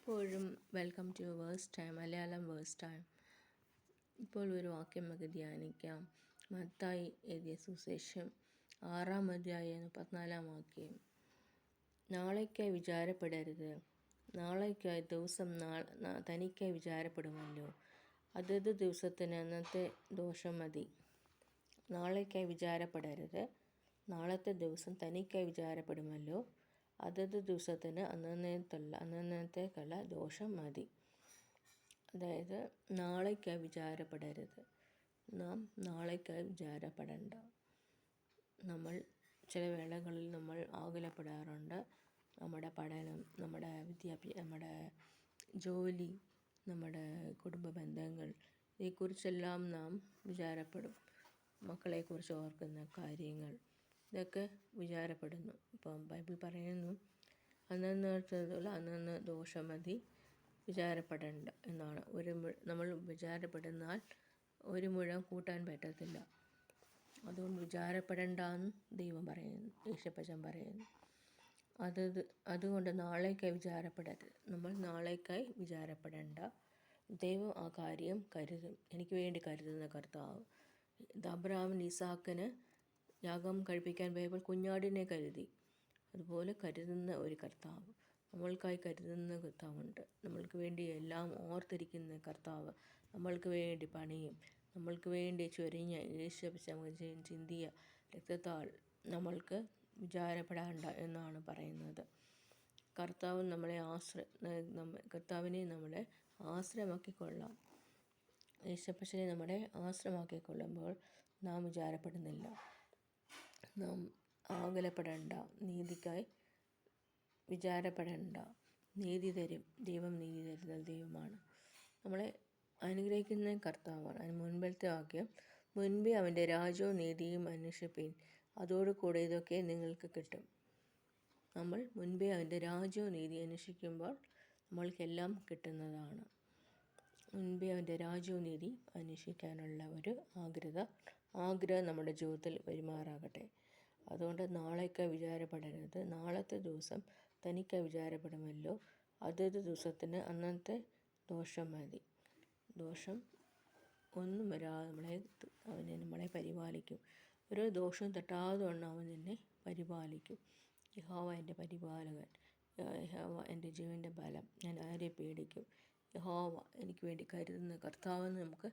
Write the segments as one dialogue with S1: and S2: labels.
S1: എപ്പോഴും welcome to verse time, Malayalam verse time. ഇപ്പോൾ ഒരു വാക്യം നമുക്ക് ധ്യാനിക്കാം. മത്തായി എഴുതിയ സുവിശേഷം 6-ാം അധ്യായം 34-ാം വാക്യം. നാളേക്കായി വിചാരപ്പെടരുത്, നാളേക്കായി ദിവസം തനിക്കായി വിചാരപ്പെടുമല്ലോ, അതത് ദിവസത്തിന് അന്നത്തെ ദോഷം മതി. നാളേക്കായി വിചാരപ്പെടരുത്, നാളത്തെ ദിവസം തനിക്കായി വിചാരപ്പെടുമല്ലോ, അതത് ദിവസത്തിന് അന്നത്തേക്കുള്ള ദോഷം മതി. അതായത് നാളേക്കായി വിചാരപ്പെടരുത്, നാം നാളേക്കായി വിചാരപ്പെടേണ്ട. നമ്മൾ ചില വേളകളിൽ നമ്മൾ ആകുലപ്പെടാറുണ്ട്. നമ്മുടെ പഠനം, നമ്മുടെ നമ്മുടെ ജോലി, നമ്മുടെ കുടുംബ ബന്ധങ്ങൾ, ഇതേക്കുറിച്ചെല്ലാം നാം വിചാരപ്പെടും. മക്കളെക്കുറിച്ച് ഓർക്കുന്ന കാര്യങ്ങൾ, ഇതൊക്കെ വിചാരപ്പെടുന്നു. ഇപ്പം ബൈബിൾ പറയുന്നു, അന്നന്ന് ദോഷം മതി, വിചാരപ്പെടേണ്ട എന്നാണ്. നമ്മൾ വിചാരപ്പെടുന്നാൽ ഒരു മുഴം കൂട്ടാൻ പറ്റത്തില്ല. അതുകൊണ്ട് വിചാരപ്പെടേണ്ടെന്ന് ദൈവം പറയുന്നു, യേശുപ്പച്ചൻ പറയുന്നു. അതുകൊണ്ട് നാളേക്കായി വിചാരപ്പെടരുത്, നമ്മൾ നാളേക്കായി വിചാരപ്പെടേണ്ട. ദൈവം ആ കാര്യം കരുതും. എനിക്ക് വേണ്ടി കരുതുന്ന കർത്താവ്. അബ്രഹാമിന് ഇസാക്കിന് യാഗം കഴിപ്പിക്കാൻ പോയപ്പോൾ കുഞ്ഞാടിനെ കരുതി. അതുപോലെ കരുതുന്ന ഒരു കർത്താവ്, നമ്മൾക്കായി കരുതുന്ന കർത്താവുണ്ട്. നമ്മൾക്ക് വേണ്ടി എല്ലാം ഓർത്തിരിക്കുന്ന കർത്താവ് നമ്മൾക്ക് വേണ്ടി പണിയും. നമ്മൾക്ക് വേണ്ടി ചൊരിഞ്ഞ യേശുപ്പച്ചൻ ചിന്തിയ രക്തത്താൽ നമ്മൾക്ക് വിചാരപ്പെടേണ്ട എന്നാണ് പറയുന്നത്. കർത്താവിനെ നമ്മളെ ആശ്രയമാക്കിക്കൊള്ളാം. യേശുപ്പച്ചനെ നമ്മുടെ ആശ്രയമാക്കിക്കൊള്ളുമ്പോൾ നാം വിചാരപ്പെടുന്നില്ല. നാം ആകുലപ്പെടേണ്ട, നീതിക്കായി വിചാരപ്പെടേണ്ട. നീതി തരും, ദൈവം നീതി തരുന്ന ദൈവമാണ്. നമ്മളെ അനുഗ്രഹിക്കുന്ന കർത്താവാണ്. അതിന് മുൻപിലത്തെ വാക്യം, മുൻപേ അവൻ്റെ രാജ്യവും നീതിയും അന്വേഷിപ്പീൻ, അതോടുകൂടെ ഇതൊക്കെ നിങ്ങൾക്ക് കിട്ടും. നമ്മൾ മുൻപേ അവൻ്റെ രാജ്യവും നീതി അന്വേഷിക്കുമ്പോൾ നമ്മൾക്കെല്ലാം കിട്ടുന്നതാണ്. മുൻപേ അവൻ്റെ രാജ്യവും നീതി അന്വേഷിക്കാനുള്ള ഒരു ആഗ്രഹം നമ്മുടെ ജീവിതത്തിൽ വരുമാറാകട്ടെ. അതുകൊണ്ട് നാളേക്കായി വിചാരപ്പെടരുത്, നാളത്തെ ദിവസം തനിക്കായി വിചാരപ്പെടുമല്ലോ, അതത് ദിവസത്തിന് അന്നത്തെ ദോഷം മതി. ദോഷം ഒന്നും വരാതെ നമ്മളെ പരിപാലിക്കും. ഓരോ ദോഷവും തട്ടാതെ വണ്ണം അവൻ എന്നെ പരിപാലിക്കും. യഹോവ എൻ്റെ പരിപാലകൻ, യഹോവ എൻ്റെ ജീവൻ്റെ ബലം, ഞാൻ ആരെ പേടിക്കും. യഹോവ എനിക്ക് വേണ്ടി കരുതുന്ന കർത്താവെന്ന് നമുക്ക്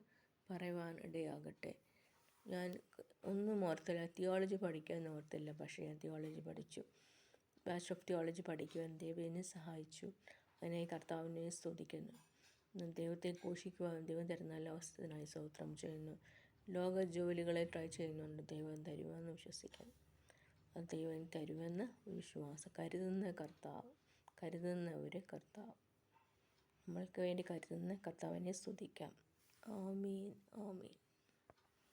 S1: പറയുവാൻ ഇടയാകട്ടെ. ഞാൻ ഒന്നും ഓർത്തില്ല, തിയോളജി പഠിക്കാൻ ഓർത്തില്ല, പക്ഷേ ഞാൻ തിയോളജി പഠിച്ചു. ബാച്ചലർ ഓഫ് തിയോളജി പഠിക്കുവാൻ ദൈവം എന്നെ സഹായിച്ചു. അതിനെ കർത്താവിനെ സ്തുതിക്കുന്നു. ദൈവത്തെ ഘോഷിക്കുവാൻ ദൈവം തരുന്ന നല്ല അവസ്ഥനായി സ്തോത്രം ചെയ്യുന്നു. ലോക ജോലികളെ ട്രൈ ചെയ്യുന്നുണ്ട്, ദൈവം തരുമെന്ന് വിശ്വസിക്കുന്നു. അത് ദൈവം തരുമെന്ന് വിശ്വാസം. കരുതുന്ന ഒരു കർത്താവ്, നമ്മൾക്ക് വേണ്ടി കരുതുന്ന കർത്താവിനെ സ്തുതിക്കാം. ആമീൻ, ആമീൻ.